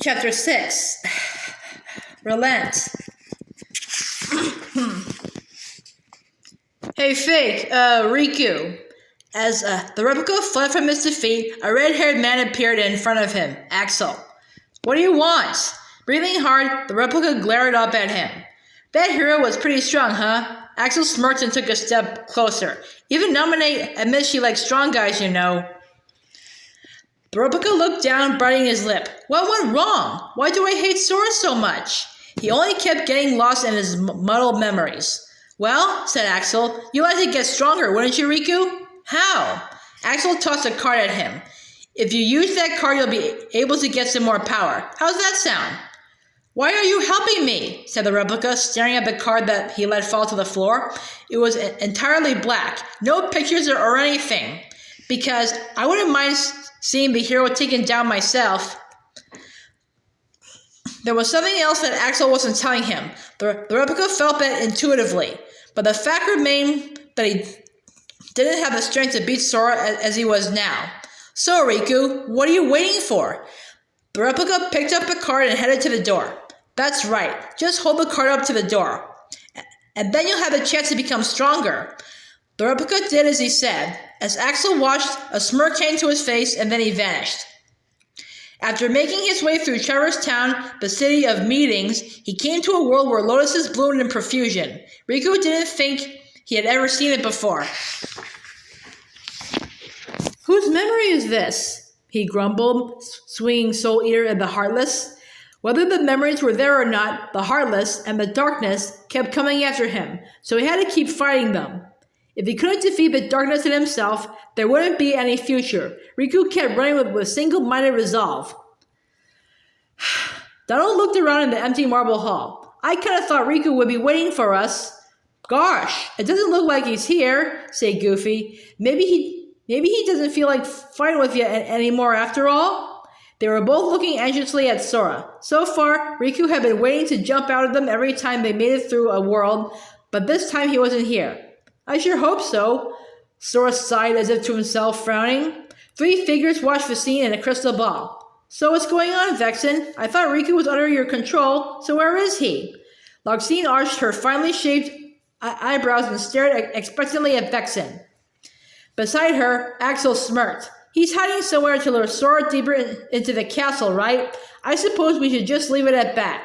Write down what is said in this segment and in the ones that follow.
Chapter 6. Relent. Hey, Fake, Riku. As the replica fled from his defeat, a red-haired man appeared in front of him, Axel. What do you want? Breathing hard, the replica glared up at him. That hero was pretty strong, huh? Axel smirked and took a step closer. Even Nominate admits she likes strong guys, you know. The replica looked down, biting his lip. What went wrong? Why do I hate Sora so much? He only kept getting lost in his muddled memories. Well, said Axel, you'd like to get stronger, wouldn't you, Riku? How? Axel tossed a card at him. If you use that card, you'll be able to get some more power. How's that sound? Why are you helping me? Said the replica, staring at the card that he let fall to the floor. It was entirely black, no pictures or anything. Because I wouldn't mind seeing the hero taken down myself. There was something else that Axel wasn't telling him. The replica felt that intuitively, but the fact remained that he didn't have the strength to beat Sora as he was now. So, Riku, what are you waiting for? The replica picked up the card and headed to the door. That's right, just hold the card up to the door, and then you'll have the chance to become stronger. The replica did as he said. As Axel watched, a smirk came to his face and then he vanished. After making his way through Traverse Town, the city of meetings, he came to a world where lotuses bloomed in profusion. Riku didn't think he had ever seen it before. Whose memory is this? He grumbled, swinging Soul Eater at the Heartless. Whether the memories were there or not, the Heartless and the darkness kept coming after him, so he had to keep fighting them. If he couldn't defeat the darkness in himself, there wouldn't be any future. Riku kept running with single-minded resolve. Donald looked around in the empty marble hall. I kind of thought Riku would be waiting for us. Gosh, it doesn't look like he's here, said Goofy. Maybe he doesn't feel like fighting with you anymore after all. They were both looking anxiously at Sora. So far, Riku had been waiting to jump out at them every time they made it through a world, but this time he wasn't here. I sure hope so. Sora sighed as if to himself, frowning. 3 figures watched the scene in a crystal ball. So what's going on, Vexen? I thought Riku was under your control, so where is he? Loxine arched her finely shaped eyebrows and stared expectantly at Vexen. Beside her, Axel smirked. He's hiding somewhere to lure Sora deeper into the castle, right? I suppose we should just leave it at that.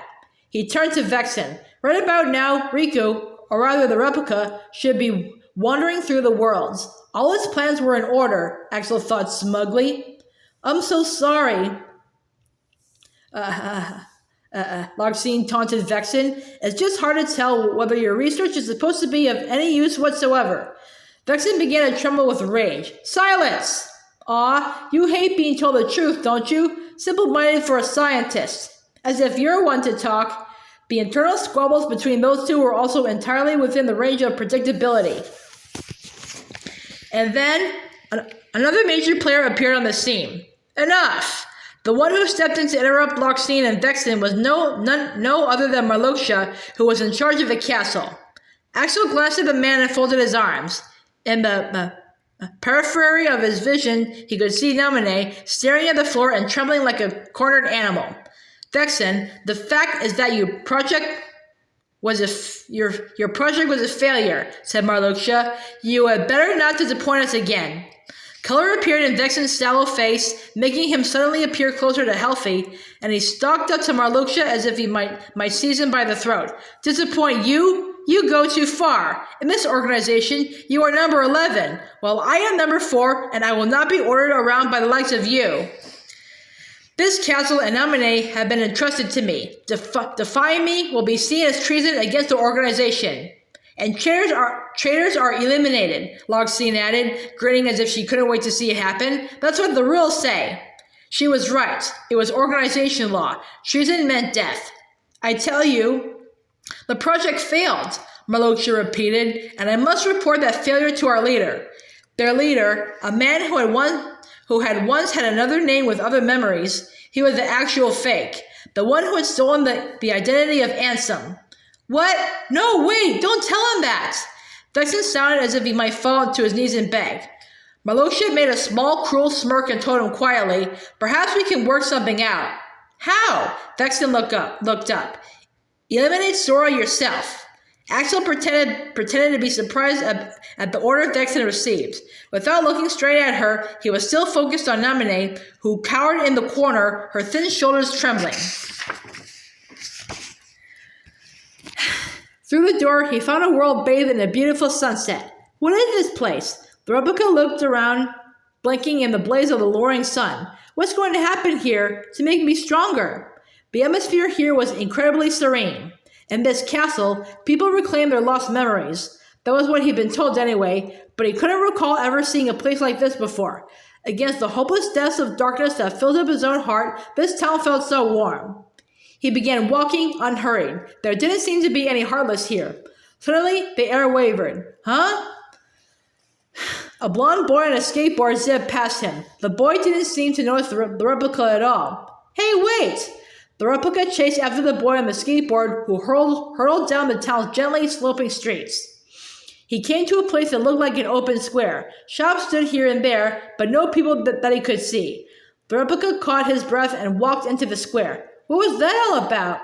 He turned to Vexen. Right about now, Riku, or rather the replica, should be wandering through the worlds. All his plans were in order, Axel thought smugly. I'm so sorry. Loxine taunted Vexen. It's just hard to tell whether your research is supposed to be of any use whatsoever. Vexen began to tremble with rage. Silence! Aw, you hate being told the truth, don't you? Simple-minded for a scientist. As if you're one to talk. The internal squabbles between those two were also entirely within the range of predictability. And then, another major player appeared on the scene. Enough! The one who stepped in to interrupt Loxine and Vexen was no other than Marloksha, who was in charge of the castle. Axel glanced at the man and folded his arms. In the periphery of his vision, he could see Naminé staring at the floor and trembling like a cornered animal. Vexen, the fact is that your project was a failure, said Marloksha. You had better not disappoint us again. Color appeared in Vexen's sallow face, making him suddenly appear closer to healthy, and he stalked up to Marloksha as if he might seize him by the throat. Disappoint you? You go too far. In this organization, you are number 11, while I am number 4, and I will not be ordered around by the likes of you. This castle and Naminé have been entrusted to me. Defying me will be seen as treason against the organization. And traitors are eliminated, Loxine added, grinning as if she couldn't wait to see it happen. That's what the rules say. She was right. It was organization law. Treason meant death. I tell you, the project failed, Marloksha repeated, and I must report that failure to our leader. Their leader, a man who had once had another name with other memories. He was the actual Fake, the one who had stolen the identity of Ansem. What? No, wait, don't tell him that! Vexen sounded as if he might fall to his knees and beg. Marloksha made a small, cruel smirk and told him quietly, perhaps we can work something out. How? Vexen looked up. Eliminate Sora yourself. Axel pretended to be surprised at the order Vexen received. Without looking straight at her, he was still focused on Naminé, who cowered in the corner, her thin shoulders trembling. Through the door, he found a world bathed in a beautiful sunset. What is this place? The replica looked around, blinking in the blaze of the lowering sun. What's going to happen here to make me stronger? The atmosphere here was incredibly serene. In this castle, people reclaimed their lost memories. That was what he'd been told anyway, but he couldn't recall ever seeing a place like this before. Against the hopeless depths of darkness that filled up his own heart, this town felt so warm. He began walking unhurried. There didn't seem to be any Heartless here. Suddenly, the air wavered. Huh? A blonde boy on a skateboard zipped past him. The boy didn't seem to notice the replica at all. Hey, wait! The replica chased after the boy on the skateboard, who hurtled down the town's gently sloping streets. He came to a place that looked like an open square. Shops stood here and there, but no people that he could see. The replica caught his breath and walked into the square. What was that all about?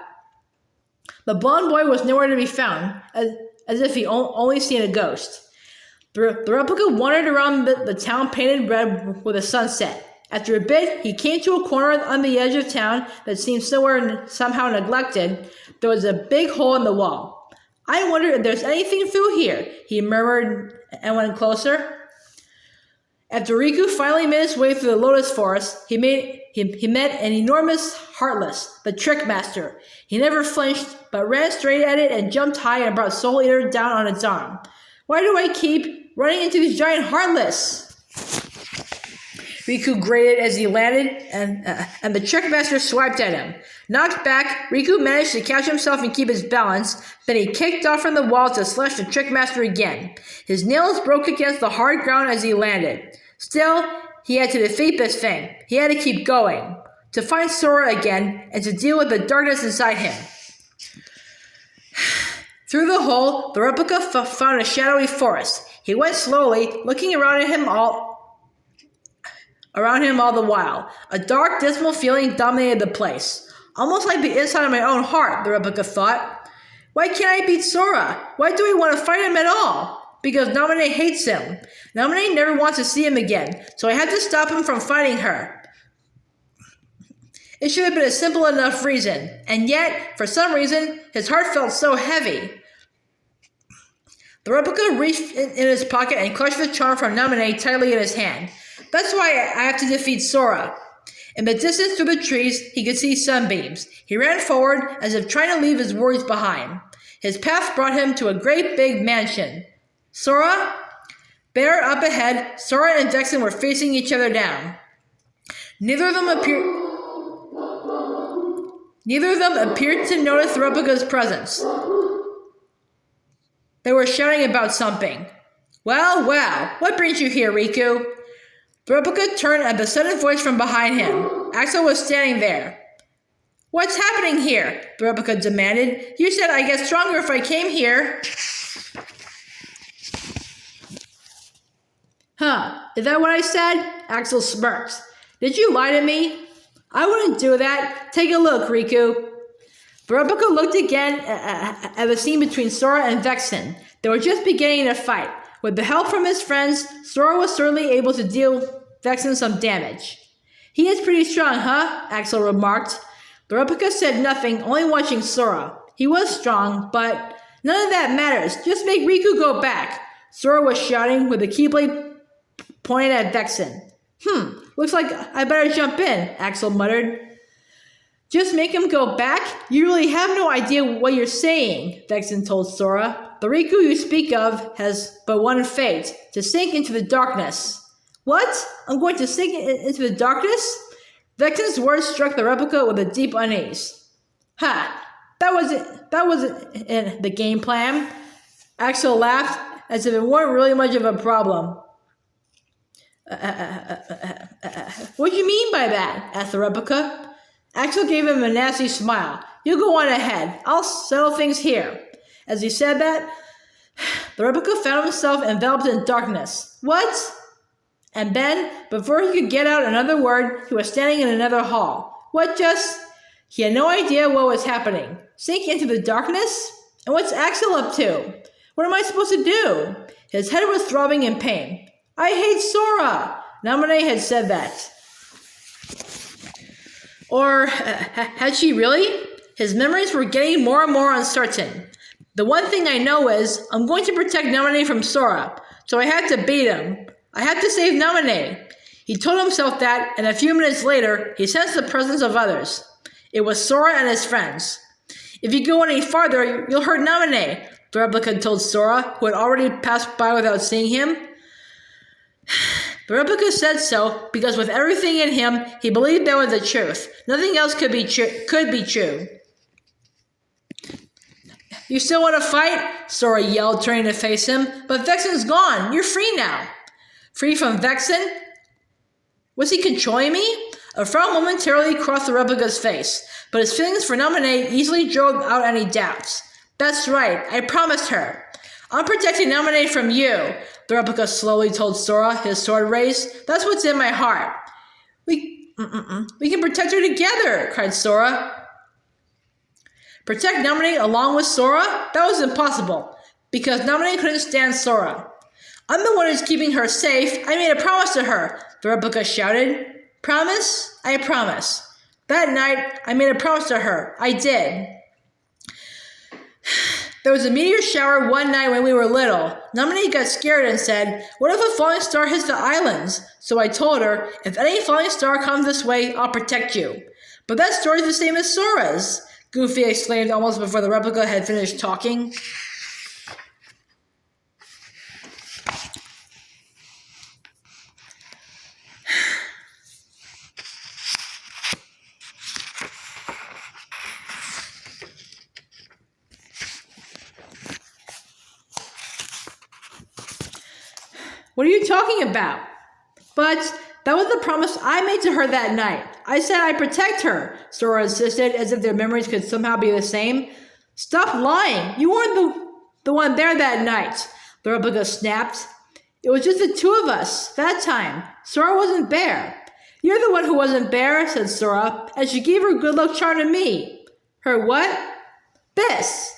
The blonde boy was nowhere to be found, as if he only seen a ghost. The replica wandered around the town painted red with a sunset. After a bit, he came to a corner on the edge of town that seemed somehow neglected. There was a big hole in the wall. I wonder if there's anything through here, he murmured and went closer. After Riku finally made his way through the lotus forest, he met an enormous Heartless, the Trick Master. He never flinched, but ran straight at it and jumped high and brought Soul Eater down on its arm. Why do I keep running into these giant Heartless? Riku grated as he landed, and the Trick Master swiped at him. Knocked back, Riku managed to catch himself and keep his balance, then he kicked off from the wall to slash the Trick Master again. His nails broke against the hard ground as he landed. Still, he had to defeat this thing. He had to keep going, to find Sora again, and to deal with the darkness inside him. Through the hole, the replica found a shadowy forest. He went slowly, looking around him all the while. A dark, dismal feeling dominated the place. Almost like the inside of my own heart, the replica thought. Why can't I beat Sora? Why do we want to fight him at all? Because Naminé hates him. Naminé never wants to see him again, so I had to stop him from fighting her. It should have been a simple enough reason, and yet, for some reason, his heart felt so heavy. The replica reached in his pocket and clutched the charm from Naminé tightly in his hand. That's why I have to defeat Sora. In the distance through the trees, he could see sunbeams. He ran forward as if trying to leave his worries behind. His path brought him to a great big mansion. Sora? There up ahead, Sora and Vexen were facing each other down. Neither of them appeared to notice the replica's presence. They were shouting about something. Well, what brings you here, Riku? The replica turned at the sudden voice from behind him. Axel was standing there. What's happening here? The replica demanded. You said I'd get stronger if I came here. Huh, is that what I said? Axel smirked. Did you lie to me? I wouldn't do that. Take a look, Riku. The replica looked again at the scene between Sora and Vexen. They were just beginning to fight. With the help from his friends, Sora was certainly able to deal Vexen some damage. He is pretty strong, huh? Axel remarked. The replica said nothing, only watching Sora. He was strong, but none of that matters. Just make Riku go back. Sora was shouting with the keyblade pointed at Vexen. Looks like I better jump in, Axel muttered. Just make him go back? You really have no idea what you're saying, Vexen told Sora. The Riku you speak of has but one fate, to sink into the darkness. What? I'm going to sink into the darkness? Vexen's words struck the replica with a deep unease. Ha! That wasn't in the game plan. Axel laughed as if it weren't really much of a problem. What do you mean by that? Asked the replica. Axel gave him a nasty smile. You go on ahead. I'll settle things here. As he said that, the replica found himself enveloped in darkness. What? And then, before he could get out another word, he was standing in another hall. What just... He had no idea what was happening. Sink into the darkness? And what's Axel up to? What am I supposed to do? His head was throbbing in pain. I hate Sora! Naminé had said that. Or had she really? His memories were getting more and more uncertain. The one thing I know is I'm going to protect Naminé from Sora, so I have to beat him. I have to save Naminé. He told himself that, and a few minutes later, he sensed the presence of others. It was Sora and his friends. If you go any farther, you'll hurt Naminé, the replica told Sora, who had already passed by without seeing him. The replica said so because with everything in him, he believed that was the truth. Nothing else could be true. You still want to fight? Sora yelled, turning to face him. But Vexen's gone. You're free now. Free from Vexen? Was he controlling me? A frown momentarily crossed the replica's face, but his feelings for Naminé easily drove out any doubts. That's right. I promised her. I'm protecting Naminé from you, the replica slowly told Sora, his sword raised. That's what's in my heart. We can protect her together, cried Sora. Protect Naminé along with Sora? That was impossible, because Naminé couldn't stand Sora. I'm the one who's keeping her safe. I made a promise to her, the replica shouted. Promise? I promise. That night, I made a promise to her. I did. There was a meteor shower one night when we were little. Naminé got scared and said, what if a falling star hits the islands? So I told her, if any falling star comes this way, I'll protect you. But that story's the same as Sora's, Goofy exclaimed almost before the replica had finished talking. What are you talking about? But that was the promise I made to her that night. I said I'd protect her, Sora insisted, as if their memories could somehow be the same. Stop lying. You weren't the one there that night, the replica snapped. It was just the two of us, that time. Sora wasn't there. You're the one who wasn't there, said Sora, and she gave her good luck charm to me. Her what? This.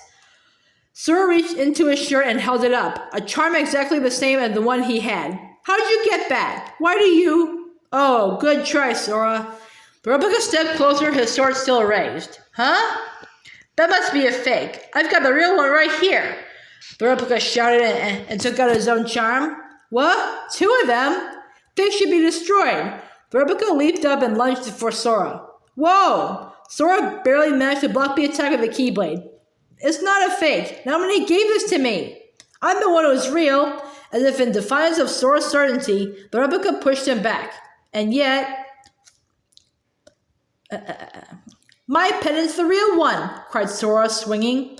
Sora reached into his shirt and held it up, a charm exactly the same as the one he had. How did you get that? Why do you... Oh, good try, Sora. The replica stepped closer, his sword still raised. Huh? That must be a fake. I've got the real one right here. The replica shouted and took out his own charm. What? Two of them? Fakes should be destroyed. The replica leaped up and lunged for Sora. Whoa! Sora barely managed to block the attack of the Keyblade. It's not a fake. Naminé gave this to me. I'm the one who's real. As if in defiance of Sora's certainty, the replica pushed him back. And yet... My pendant's the real one, cried Sora, swinging.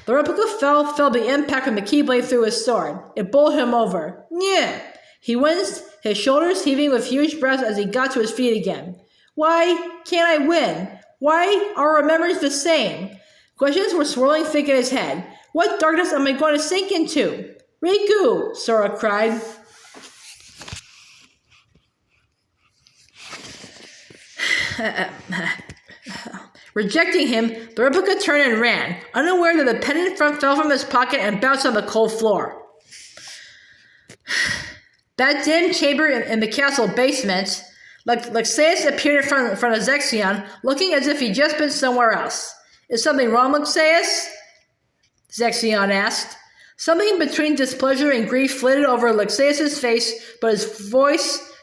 The replica felt the impact from the Keyblade through his sword. It bowled him over. Yeah. He winced, his shoulders heaving with huge breaths as he got to his feet again. Why can't I win? Why are our memories the same? Questions were swirling thick in his head. What darkness am I going to sink into? Riku! Sora cried. Rejecting him, the replica turned and ran, unaware that the pendant fell from his pocket and bounced on the cold floor. That dim chamber in the castle basement, Lexaeus appeared in front of Zexion, looking as if he'd just been somewhere else. Is something wrong, Lexaeus? Zexion asked. Something between displeasure and grief flitted over Lexaeus' face, but his voice,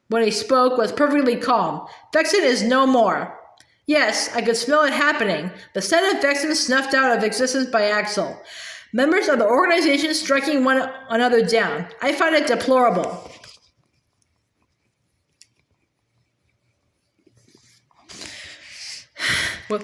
when he spoke, was perfectly calm. Vexen is no more. Yes, I could smell it happening. The scent of Vexen snuffed out of existence by Axel. Members of the organization striking one another down. I find it deplorable.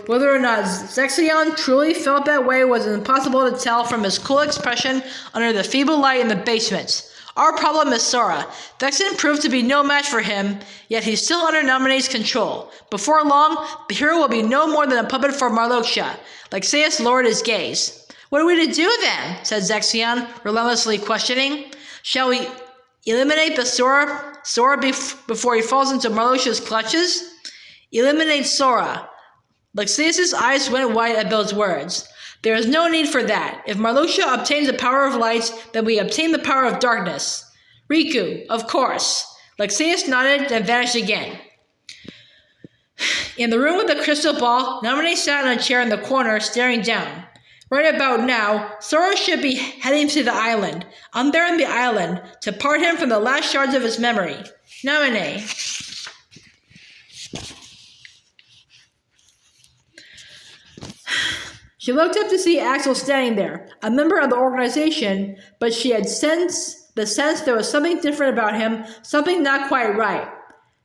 Whether or not Zexion truly felt that way was impossible to tell from his cool expression under the feeble light in the basement. Our problem is Sora. Vexen proved to be no match for him, yet he's still under Naminé's control. Before long, the hero will be no more than a puppet for Marloxia. Lexaeus lowered his gaze. What are we to do then? Said Zexion, relentlessly questioning. Shall we eliminate the Sora before he falls into Marloxia's clutches? Eliminate Sora. Lexius' eyes went wide at those words. There is no need for that. If Marluxia obtains the power of light, then we obtain the power of darkness. Riku, of course. Lexius nodded and vanished again. In the room with the crystal ball, Namine sat in a chair in the corner, staring down. Right about now, Sora should be heading to the island. I'm there on the island, to part him from the last shards of his memory. Namine. She looked up to see Axel standing there, a member of the organization, but she had the sense there was something different about him, something not quite right.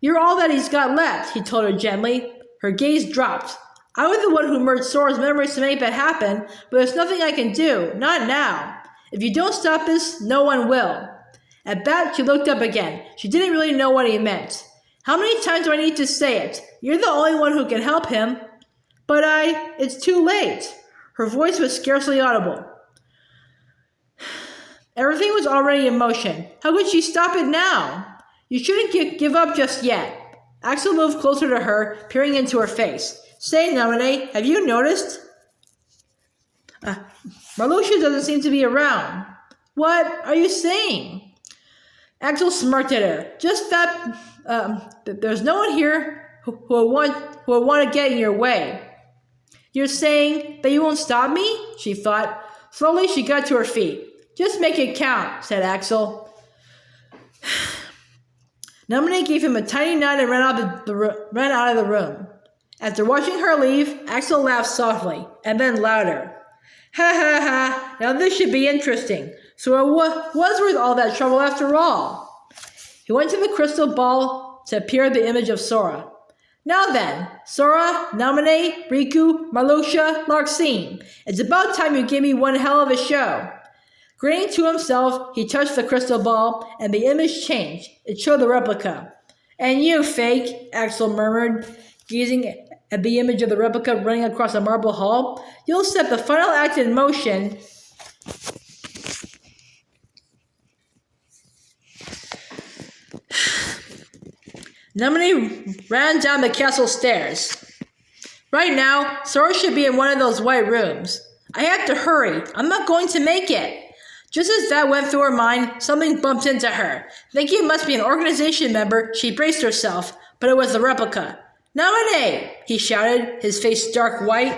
You're all that he's got left, he told her gently. Her gaze dropped. I was the one who merged Sora's memories to make that happen, but there's nothing I can do, not now. If you don't stop this, no one will. At that, she looked up again. She didn't really know what he meant. How many times do I need to say it? You're the only one who can help him. But it's too late. Her voice was scarcely audible. Everything was already in motion. How could she stop it now? You shouldn't give up just yet. Axel moved closer to her, peering into her face. Say, Namine, have you noticed? Marluxia doesn't seem to be around. What are you saying? Axel smirked at her. Just that there's no one here who would want to get in your way. You're saying that you won't stop me? She thought. Slowly she got to her feet. Just make it count, said Axel. Namine gave him a tiny nod and ran out of the room. After watching her leave, Axel laughed softly, and then louder. Ha ha ha, now this should be interesting. So it was worth all that trouble after all. He went to the crystal ball to appear the image of Sora. Now then, Sora, Namine, Riku, Marluxia, Larxene, it's about time you gave me one hell of a show. Grinning to himself, he touched the crystal ball, and the image changed. It showed the replica. And you, fake, Axel murmured, gazing at the image of the replica running across a marble hall. You'll set the final act in motion. Namine ran down the castle stairs. Right now, Sora should be in one of those white rooms. I have to hurry. I'm not going to make it. Just as that went through her mind, something bumped into her. Thinking it must be an organization member, she braced herself, but it was the replica. Namine! He shouted, his face dark white.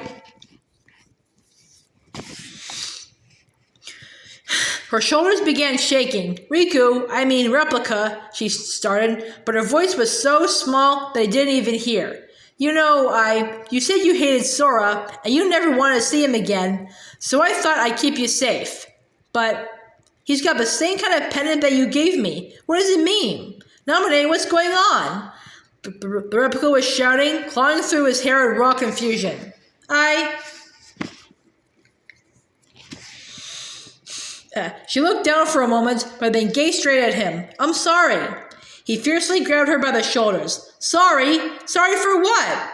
Her shoulders began shaking. Replica, she started, but her voice was so small that I didn't even hear. You said you hated Sora, and you never wanted to see him again, so I thought I'd keep you safe. But he's got the same kind of pendant that you gave me. What does it mean? Namine, what's going on? The replica was shouting, clawing through his hair in raw confusion. She looked down for a moment, but then gazed straight at him. I'm sorry. He fiercely grabbed her by the shoulders. Sorry? Sorry for what?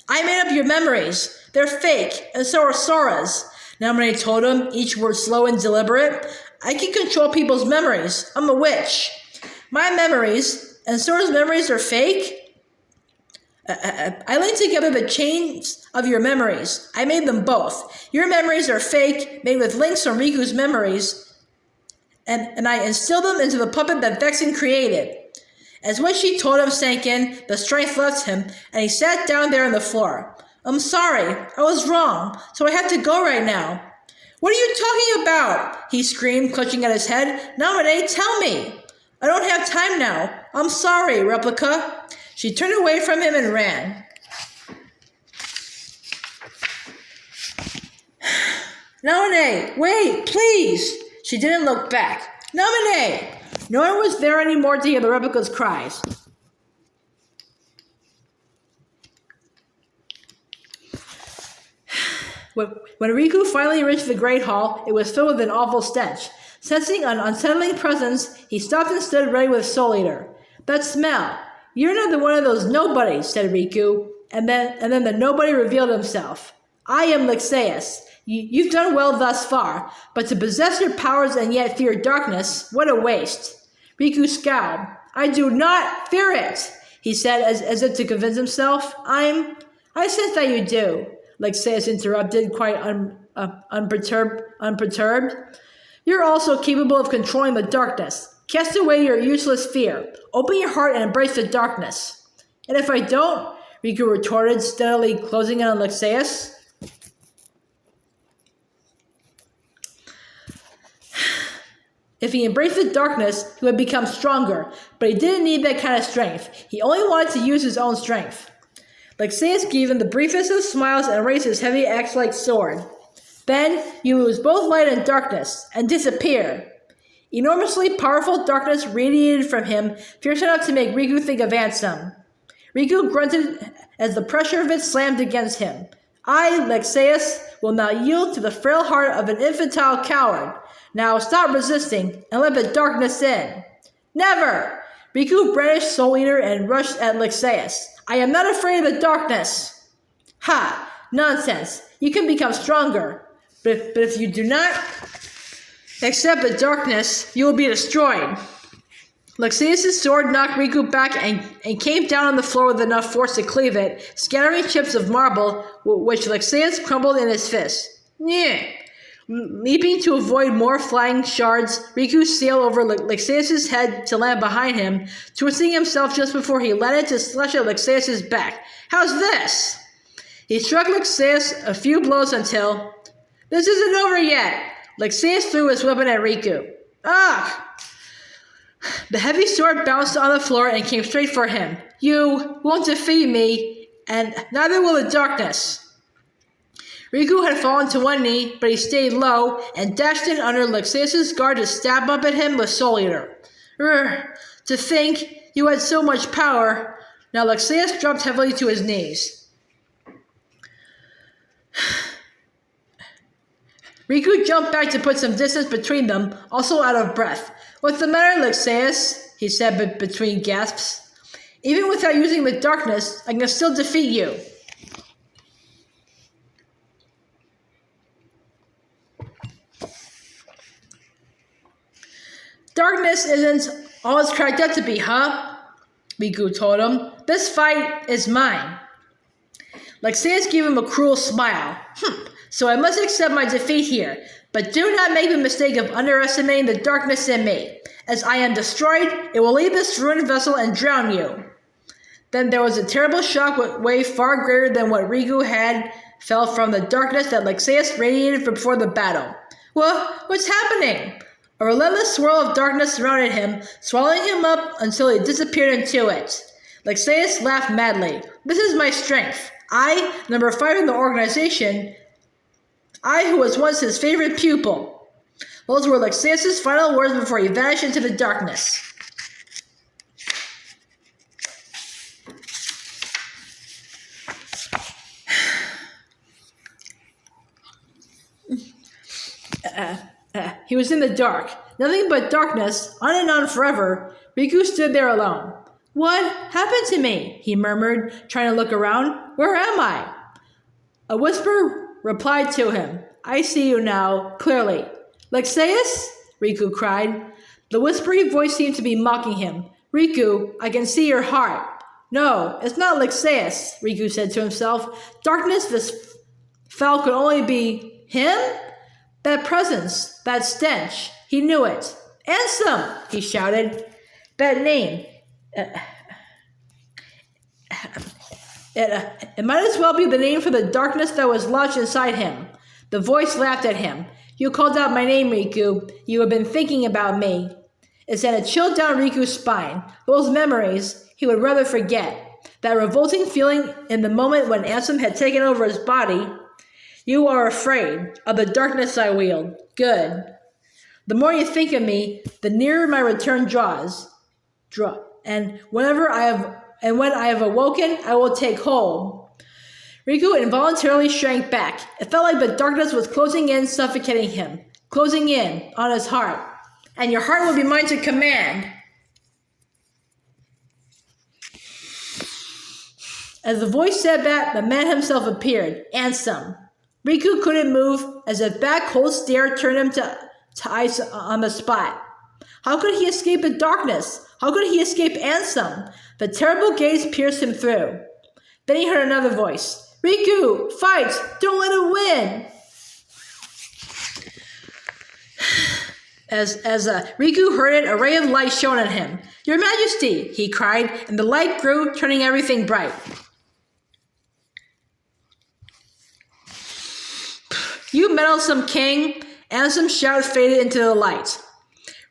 I made up your memories. They're fake, and so are Sora's. Namine told him, each word slow and deliberate. I can control people's memories. I'm a witch. My memories and Sora's memories are fake? I linked together the chains of your memories. I made them both. Your memories are fake, made with links from Riku's memories, and I instilled them into the puppet that Vexen created. As what she told him sank in, the strength left him, and he sat down there on the floor. I'm sorry, I was wrong, so I have to go right now. What are you talking about? He screamed, clutching at his head. Namine, tell me. I don't have time now. I'm sorry, Replica. She turned away from him and ran. Namine, wait, please. She didn't look back. Namine! No one was there anymore to hear the Replica's cries. When Riku finally reached the Great Hall, it was filled with an awful stench. Sensing an unsettling presence, he stopped and stood ready with Soul Eater. That smell. You're another one of those nobodies, said Riku, and then the nobody revealed himself. I am Lexius. You've done well thus far, but to possess your powers and yet fear darkness, what a waste. Riku scowled. I do not fear it. he said as if to convince himself. I sense that you do, Lexaeus interrupted, quite unperturbed. You're also capable of controlling the darkness. Cast away your useless fear. Open your heart and embrace the darkness. And if I don't? Riku retorted, steadily closing in on Lexaeus. If he embraced the darkness, he would become stronger, but he didn't need that kind of strength. He only wanted to use his own strength. Lexaeus gave him the briefest of smiles and raised his heavy axe-like sword. Then you lose both light and darkness, and disappear. Enormously powerful darkness radiated from him, fierce enough to make Riku think of Ansem. Riku grunted as the pressure of it slammed against him. I, Lexaeus, will not yield to the frail heart of an infantile coward. Now stop resisting and let the darkness in. Never! Riku brandished Soul Eater and rushed at Lexaeus. I am not afraid of the darkness. Ha! Nonsense. You can become stronger. But if you do not accept the darkness, you will be destroyed. Lexaeus' sword knocked Riku back and came down on the floor with enough force to cleave it, scattering chips of marble, which Lexaeus crumbled in his fist. Nyeh! Leaping to avoid more flying shards, Riku sailed over Lexaeus' head to land behind him, twisting himself just before he landed to slash at Lexaeus' back. How's this? He struck Lexaeus a few blows until... This isn't over yet! Lexaeus threw his weapon at Riku. Ah! The heavy sword bounced on the floor and came straight for him. You won't defeat me, and neither will the darkness. Riku had fallen to one knee, but he stayed low and dashed in under Lexaeus' guard to stab up at him with Soul Eater. To think you had so much power. Now Lexaeus dropped heavily to his knees. Riku jumped back to put some distance between them, also out of breath. What's the matter, Lexaeus? He said between gasps. Even without using the darkness, I can still defeat you. Darkness isn't all it's cracked up to be, huh? Riku told him. This fight is mine. Lexaeus gave him a cruel smile. So I must accept my defeat here, but do not make the mistake of underestimating the darkness in me. As I am destroyed, it will leave this ruined vessel and drown you. Then there was a terrible shock wave far greater than what Riku had fell from the darkness that Lexaeus radiated before the battle. What's happening? A relentless swirl of darkness surrounded him, swallowing him up until he disappeared into it. Lexaeus laughed madly. This is my strength. I, number 5 in the organization, I who was once his favorite pupil. Those were Lexaeus' final words before he vanished into the darkness. He was in the dark. Nothing but darkness, on and on forever. Riku stood there alone. What happened to me? He murmured, trying to look around. Where am I? A whisper replied to him. I see you now, clearly. Lexaeus? Riku cried. The whispery voice seemed to be mocking him. Riku, I can see your heart. No, it's not Lexaeus, Riku said to himself. Darkness this fell could only be him? That presence, that stench, he knew it. Ansem, he shouted. That name. It might as well be the name for the darkness that was lodged inside him. The voice laughed at him. You called out my name, Riku. You have been thinking about me. It sent a chill down Riku's spine. Those memories he would rather forget. That revolting feeling in the moment when Ansem had taken over his body. You are afraid of the darkness I wield. Good. The more you think of me, the nearer my return draws. And when I have awoken, I will take hold. Riku involuntarily shrank back. It felt like the darkness was closing in, suffocating him. Closing in on his heart. And your heart will be mine to command. As the voice said that, the man himself appeared. Ansem. Riku couldn't move, as a back cold stare turned him to ice on the spot. How could he escape the darkness? How could he escape Ansem? The terrible gaze pierced him through. Then he heard another voice. Riku, fight! Don't let him win! As Riku heard it, a ray of light shone at him. Your Majesty, he cried, and the light grew, turning everything bright. You meddlesome king! Ansem's shout faded into the light.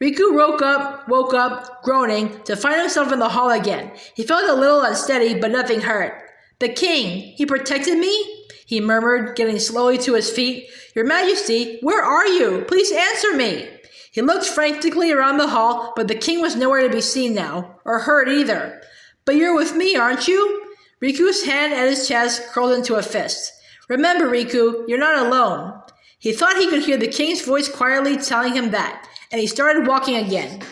Riku woke up, groaning, to find himself in the hall again. He felt a little unsteady, but nothing hurt. The king, he protected me? He murmured, getting slowly to his feet. Your Majesty, where are you? Please answer me. He looked frantically around the hall, but the king was nowhere to be seen now, or heard either. But you're with me, aren't you? Riku's hand at his chest curled into a fist. Remember, Riku, you're not alone. He thought he could hear the king's voice quietly telling him that, and he started walking again.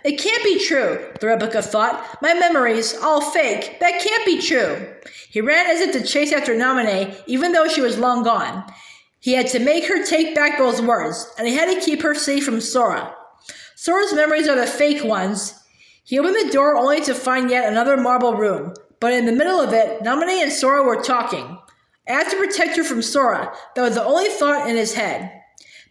It can't be true, the replica thought. My memories, all fake. That can't be true. He ran as if to chase after Naminé, even though she was long gone. He had to make her take back those words, and he had to keep her safe from Sora. Sora's memories are the fake ones. He opened the door only to find yet another marble room, but in the middle of it, Naminé and Sora were talking. I have to protect her from Sora. That was the only thought in his head.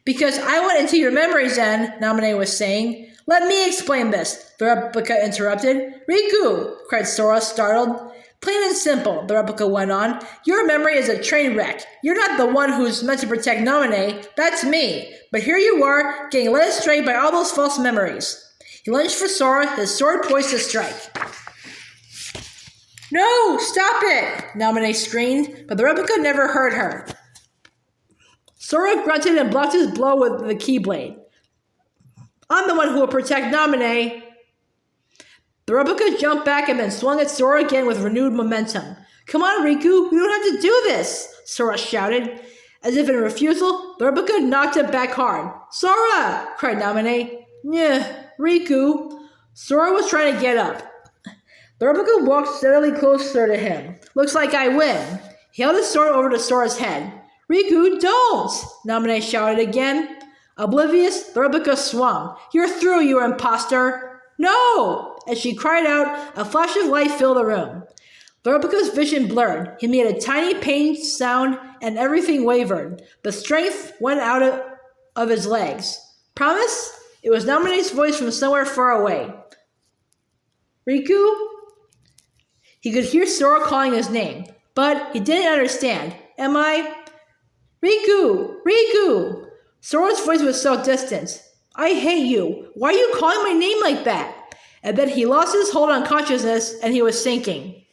Because I went into your memories then, Naminé was saying. Let me explain this, the replica interrupted. Riku, cried Sora, startled. Plain and simple, the replica went on. Your memory is a train wreck. You're not the one who's meant to protect Naminé. That's me. But here you are, getting led astray by all those false memories. He lunged for Sora, his sword poised to strike. No, stop it, Naminé screamed, but the replica never heard her. Sora grunted and blocked his blow with the keyblade. I'm the one who will protect Naminé. The replica jumped back and then swung at Sora again with renewed momentum. Come on, Riku, we don't have to do this, Sora shouted. As if in refusal, the replica knocked it back hard. Sora! Cried Naminé. Yeah, Riku. Sora was trying to get up. The replica walked steadily closer to him. Looks like I win. He held his sword over to Sora's head. Riku, don't! Naminé shouted again. Oblivious, the replica swung. You're through, you imposter! No! As she cried out, a flash of light filled the room. The replica's vision blurred. He made a tiny pain sound and everything wavered. The strength went out of his legs. Promise? It was Naminé's voice from somewhere far away. Riku? He could hear Sora calling his name, but he didn't understand. Am I? Riku! Riku! Sora's voice was so distant. I hate you. Why are you calling my name like that? And then he lost his hold on consciousness and he was sinking.